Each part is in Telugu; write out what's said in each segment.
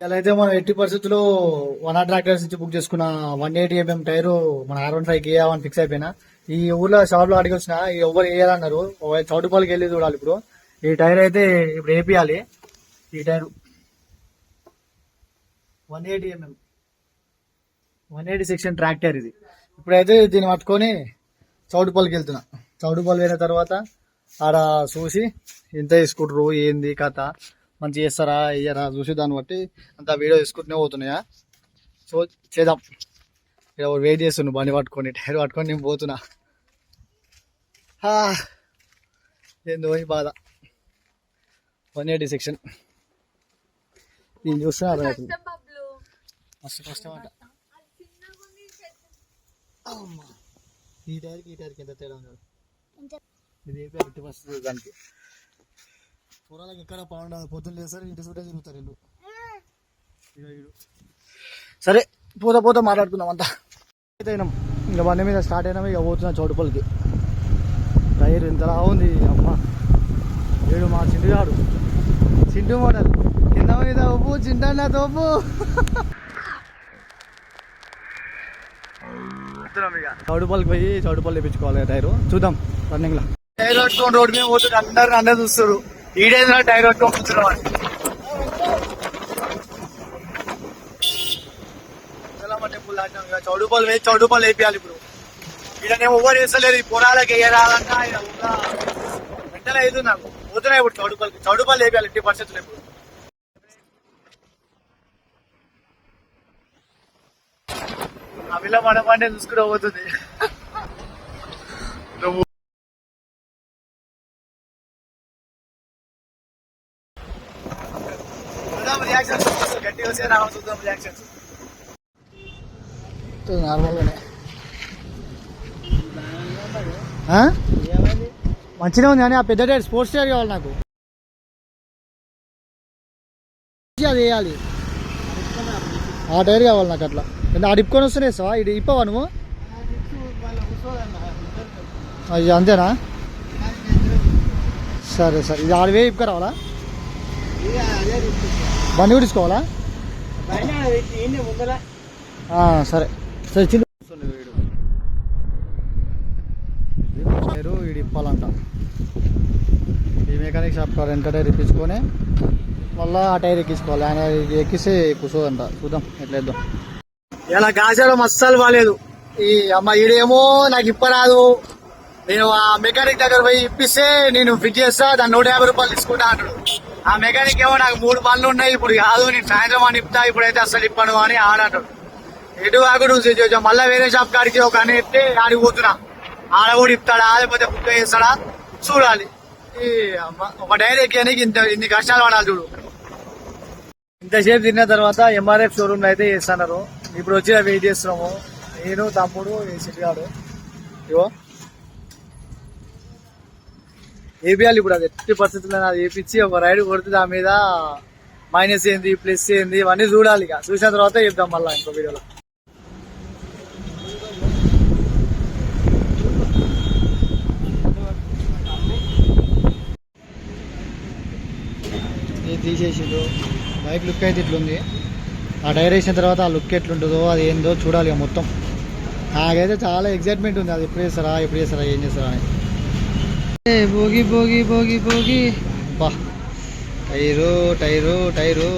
ఇలా అయితే మనం 80% 100 ట్రాక్టర్స్ నుంచి బుక్ చేసుకున్న 180 mm టైర్ మన R15 వేయాలని ఫిక్స్ అయిపోయినా. ఈ ఊర్లో షాప్ లో అడిగి వచ్చిన ఎవరు వేయాలన్నారు. చౌటుపల్లికి వెళ్ళి చూడాలి. ఇప్పుడు ఈ టైర్ అయితే ఇప్పుడు వేపియాలి. ఈ టైర్ 180 mm 180 సెక్షన్ ట్రాక్టర్ ఇది. ఇప్పుడైతే దీన్ని పట్టుకొని చౌటుపల్లికి వెళ్తున్నా. చౌటుపల్లి అయిన తర్వాత ఆడ చూసి ఎంత తీసుకుంటారు ఏంది కథ, మంచి చేస్తారా ఇయ్యరా చూసి దాన్ని బట్టి అంత వీడియో తీసుకుంటూనే పోతున్నాయా. సో చేద్దాం. ఇక్కడ వెయిట్ చేస్తున్నాను బండి పట్టుకొని, టైర్ పట్టుకొని నేను పోతున్నా. ఏందో ఈ బాధ. 180 సెక్షన్ నేను చూస్తున్నా అర్థమవుతుంది. మస్తు కష్టం అంట. ఈ టైర్కి ఎంత తేడా ఉంది. ఇది ఎట్టి వస్తుంది దానికి. పొలాలకు ఎక్కడ బాగుండదు. పొద్దున్న లేస్తారు ఇంటి చుట్టే తిరుగుతారు వీళ్ళు. సరే పోతా మాట్లాడుకుందాం అంతా. అయితే అయినాం ఇంకా బండి మీద స్టార్ట్ అయినా ఇక పోతున్నా చౌటుపల్లికి. టైర్ ఇంతలా ఉంది అమ్మ. ఏడు మా చింటుగాడు, చింటు మోడల్ కింద మీద ఒప్పు చింటన్నా తోపు. చౌటుపల్లికి పోయి చౌటుపల్లి తెప్పించుకోవాలి టైరు. చూద్దాం రన్నింగ్ లో. టైర్ పట్టుకొని రోడ్డు మీద పోతుంది. అందరు చూస్తారు ఈడేంద్ర టైర్ పట్టుకొని కూర్చున్నాం. టెంపుల్ దాటినాం ఇక చౌటుపల్లి వేసి చౌటుపల్లి వేపియాలి. ఇప్పుడు ఈడనే ఓవర్ వేస్తలేదు. ఈ పొలాలకు వేయరాలంట ఆయన వెంటనే అవుతుంది నాకు. పోతున్నాయి ఇప్పుడు చౌటుపల్లి వేపియాలి 80%. ఇప్పుడు ఆ పిల్ల మన పంటే చూసుకుంటూ పోతుంది. గట్టిగా వస్తే రావాలి. చూద్దాం రియాక్షన్స్. నార్మల్గానే మంచిగా ఉంది కానీ ఆ పెద్ద టైర్ స్పోర్ట్స్ టైర్ కావాలి నాకు. అది వేయాలి. ఆ టైర్ కావాలి నాకు. అట్లా అడిపుకొని వస్తూనే ఇస్తావా? ఇది ఇప్పవా నువ్వు? అది అంతేనా? సరే ఇది 6,000 ఇప్పుక రావాలా? బండి కూడా తీసుకోవాలా? సరే చిన్న వీడు ఇప్పాలంట. ఈ మెకానిక్ షాప్ కాడ ఎంత టైర్ ఇప్పించుకొని మళ్ళీ ఆ టైర్ ఎక్కించుకోవాలి. ఆయన ఎక్కిస్తే కూర్చోదంట. చూద్దాం ఎట్లా వేద్దాం. ఇలా గాజాలో మస్సాలు బాగాలేదు. ఈ అమ్మ ఈడేమో నాకు ఇప్పరాదు, నేను ఆ మెకానిక్ దగ్గర పోయి ఇప్పిస్తే నేను ఫిట్ చేస్తా, దాన్ని 150 రూపాయలు తీసుకుంటా అంటాడు. ఆ మెకానిక్ ఏమో నాకు 3 పనులు ఉన్నాయి ఇప్పుడు కాదు, నేను సాయంత్రం అని ఇప్పుతా, ఇప్పుడైతే అసలు ఇప్పను అని ఆడంటాడు. ఎటు ఆకుడు మళ్ళీ వేరే షాప్ కాడికి ఒక అని చెప్తే ఆడికి పోతున్నా. ఆడ కూడా ఇస్తాడా లేకపోతే బుక్ చేస్తాడా చూడాలి. ఈ ఒక డైరీ ఎక్కి ఇన్ని కష్టాలు పడాలి చూడు. ఇంతసేపు తిన్న తర్వాత MRF షోరూమ్ లో అయితే చేస్తున్నారు. ఇప్పుడు వచ్చి వెయిట్ చేస్తున్నాము నేను, తమ్ముడు, సిటిగాడు. ఇవో ఏపీఎల్ ఇప్పుడు అది 80% అది వేపించి ఒక రైడ్ కొడితే దాని మీద మైనస్ ఏంది ప్లస్ ఏంది ఇవన్నీ చూడాలి. ఇక చూసిన తర్వాత చెప్తాం మళ్ళీ ఇంకో వీడియోలో. తీసేసిండు. బైక్ లుక్ అయితే ఇట్లుంది. ఆ టైర్ వేసిన తర్వాత ఆ లుక్ ఎట్లుంటుందో అది ఏందో చూడాలి. ఇక మొత్తం నాకైతే చాలా ఎగ్జైట్మెంట్ ఉంది. అది ఎప్పుడు చేస్తారా ఏం చేస్తారా అని. భోగి భోగి భోగి భోగి బా. టైరు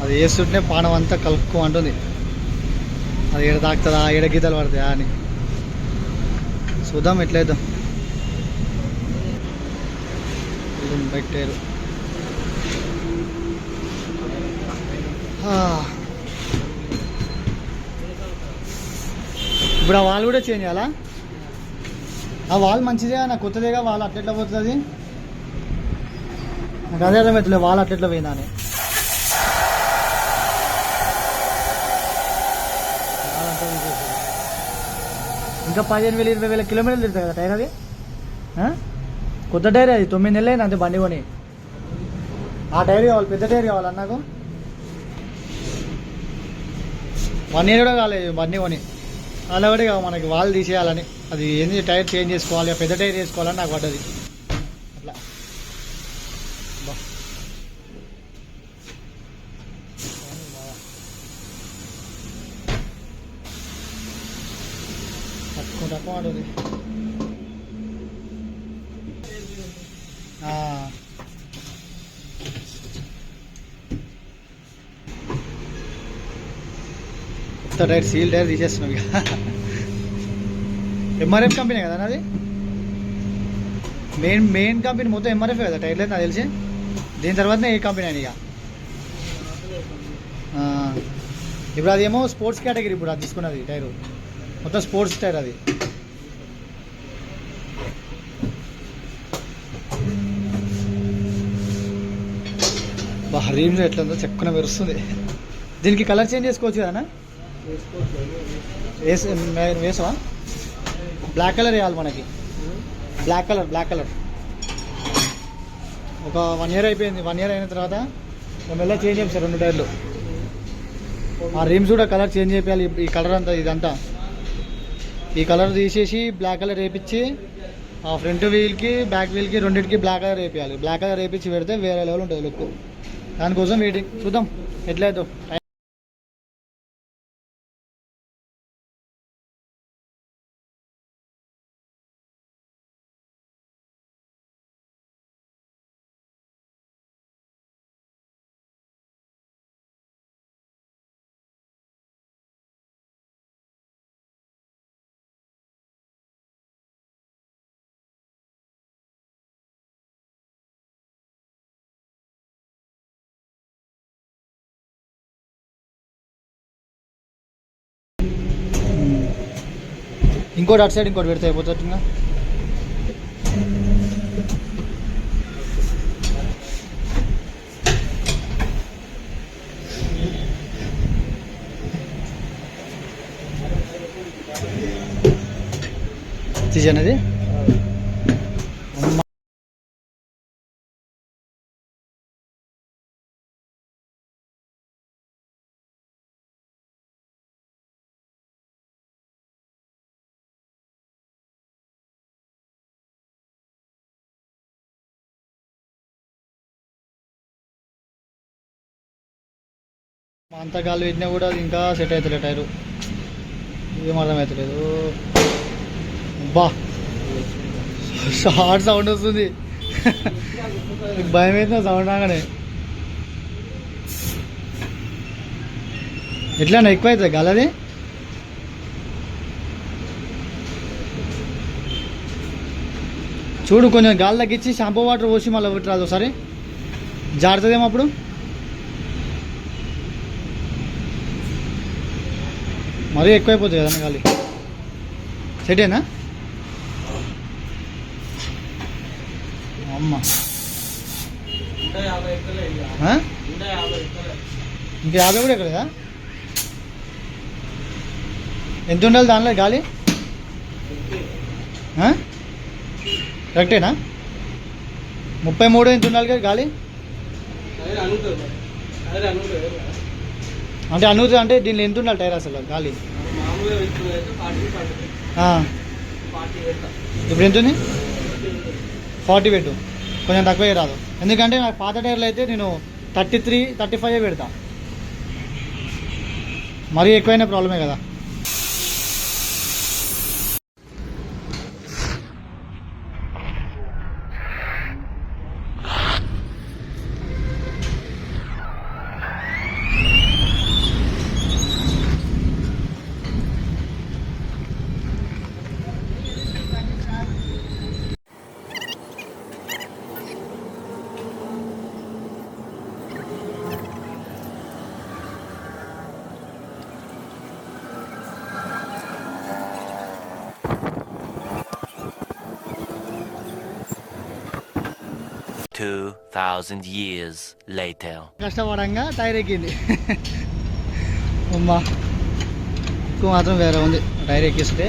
అది వేస్తుంటే పానం అంతా కలుపుకో అంటుంది. అది ఎడ తాకుతుందా, ఎడ గీతలు పడతాయా అని చూద్దాం. ఎట్లయిద్దాం. బైక్ టైరు ఇప్పుడు ఆ వాల్ కూడా చేంజ్ చేయాలా? ఆ వాల్ మంచిదే, నాకు కొత్తదేగా. వాల్ అట్లెట్లా పోతుంది? నాకు అదే అర్థమవుతుంది వాల్ అట్లెట్లా పోయిందా అని. ఇంకా 15,000-20,000 కిలోమీటర్లు తిరుగుతాయి కదా టైర్. అది కొత్త టైర్, అది 9 నెలలు అయింది అంతే బండి కొని. ఆ టైర్ కావాలి, పెద్ద టైర్ కావాలి నాకు. 1 year కూడా కాలేదు బండి కొని. అలా కూడా మనకి వాల్ తీసేయాలని, అది ఏంది టైర్ చేంజ్ చేసుకోవాలి, పెద్ద టైర్ వేసుకోవాలని నాకు పడ్డది. అట్లా తక్కువ ఉంటుంది. కొత్త టైర్ సీల్ టైర్ తీసేస్తున్నాం ఇక. ఎంఆర్ఎఫ్ కంపెనీ కదా అది, మెయిన్ కంపెనీ మొత్తం ఎంఆర్ఎఫ్ కదా టైర్లు నాకు తెలిసి. దీని తర్వాతనే ఏ కంపెనీ అని ఇక. ఇప్పుడు అదేమో స్పోర్ట్స్ కేటగిరీ, ఇప్పుడు అది తీసుకున్నది టైరు మొత్తం స్పోర్ట్స్ టైర్ అది. రీమ్స్ ఎట్లా ఉందో చెక్కున మెరుస్తుంది. దీనికి కలర్ చేంజ్ చేసుకోవచ్చు కదా, వేసవా? బ్లాక్ కలర్ వేయాలి మనకి, బ్లాక్ కలర్. ఒక 1 year అయిపోయింది. 1 year అయిన తర్వాత మెల్ల చేంజ్ చేయాలి 2 టైర్లు. ఆ రిమ్స్ కూడా కలర్ చేంజ్ చేయాలి. ఈ కలర్ అంతా ఇదంతా ఈ కలర్ తీసేసి బ్లాక్ కలర్ వేయించి ఆ ఫ్రంట్ వీల్కి బ్యాక్ వీల్కి రెండింటికి బ్లాక్ కలర్ వేయాలి. బ్లాక్ కలర్ వేయించి పెడితే వేరే లెవెల్ ఉంటుంది లుక్. దానికోసం వెయిటింగ్, చూద్దాం ఎట్లయితే. ఇంకోటి అటు సైడ్ ఇంకోటి పెడితే అయిపోతుందా? తీసేనది అంత గాలి పెట్టినా కూడా అది ఇంకా సెట్ అవుతలే టైరు. ఏం అర్థం అవుతలేదు. బా షార్ట్ సౌండ్ వస్తుంది. భయం అవుతుంది సౌండ్ రాగానే. ఎట్లా ఎక్కువ అవుతుంది గాలి అది. చూడు కొంచెం గాలి తగ్గించి షాంపూ వాటర్ పోసి మళ్ళీ పెట్టరాదు ఒకసారి, జారుతుందేమో అప్పుడు. మరీ ఎక్కువైపోతుంది కదన్నా గాలి. సెటేనా అమ్మ? ఇంకా 50 కూడా ఎక్కలేదా? ఎంత ఉండాలి దానిలో గాలి? కరెక్టేనా? 33 ఎంత ఉండాలి కదా గాలి? అంటే అనుగుతుంది. అంటే దీనిలో ఎంత ఉండాలి టైర్ అసలు గాలి? ఇప్పుడు ఎంత ఉంది? 40 పెట్టు, కొంచెం తక్కువే రాదు. ఎందుకంటే నాకు పాత టైర్లు అయితే నేను 33, 35 పెడతా. మరీ ఎక్కువైనా ప్రాబ్లమే కదా. $2,000 years later. కష్టపడంగా టైర్ ఎక్కింది. అమ్మా ఎక్కువ మాత్రం వేరే ఉంది. టైర్ ఎక్కిస్తే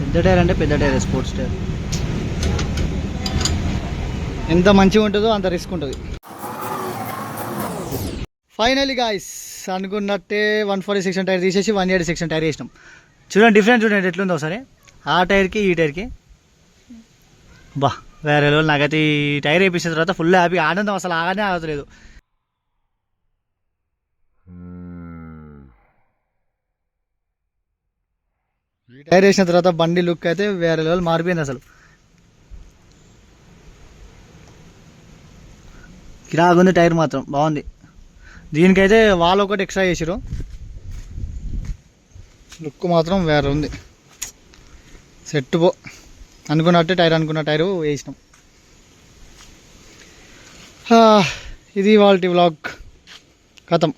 పెద్ద టైర్ అంటే పెద్ద టైర్, స్పోర్ట్స్ టైర్. ఎంత మంచిగా ఉంటుందో అంత రిస్క్ ఉంటుంది. ఫైనలీ గాయ్స్ అనుకున్నట్టే 140 సెక్షన్ టైర్ తీసేసి 180 సెక్షన్ టైర్ వేసినాం. చూడండి డిఫరెన్స్ చూడండి ఎట్లుందో ఒకసారి ఆ టైర్కి ఈ టైర్కి. బా వేరే రోజులు నాకైతే ఈ టైర్ వేయించిన తర్వాత ఫుల్ హ్యాపీ, ఆనందం అసలు ఆగానే ఆగలేదు. ఈ టైర్ వేసిన తర్వాత బండి లుక్ అయితే వేరే లెవెల్ మారిపోయింది అసలు. కిరాగుంది టైర్ మాత్రం బాగుంది. దీనికైతే వాళ్ళు ఒకటి ఎక్స్ట్రా చేసిరు, లుక్ మాత్రం వేరే ఉంది. సెట్ పో అనుకున్నట్టే టైర్, అనుకున్న టైరు వేసినాం. ఇది వాళ్ళ వ్లాగ్ ఖతం.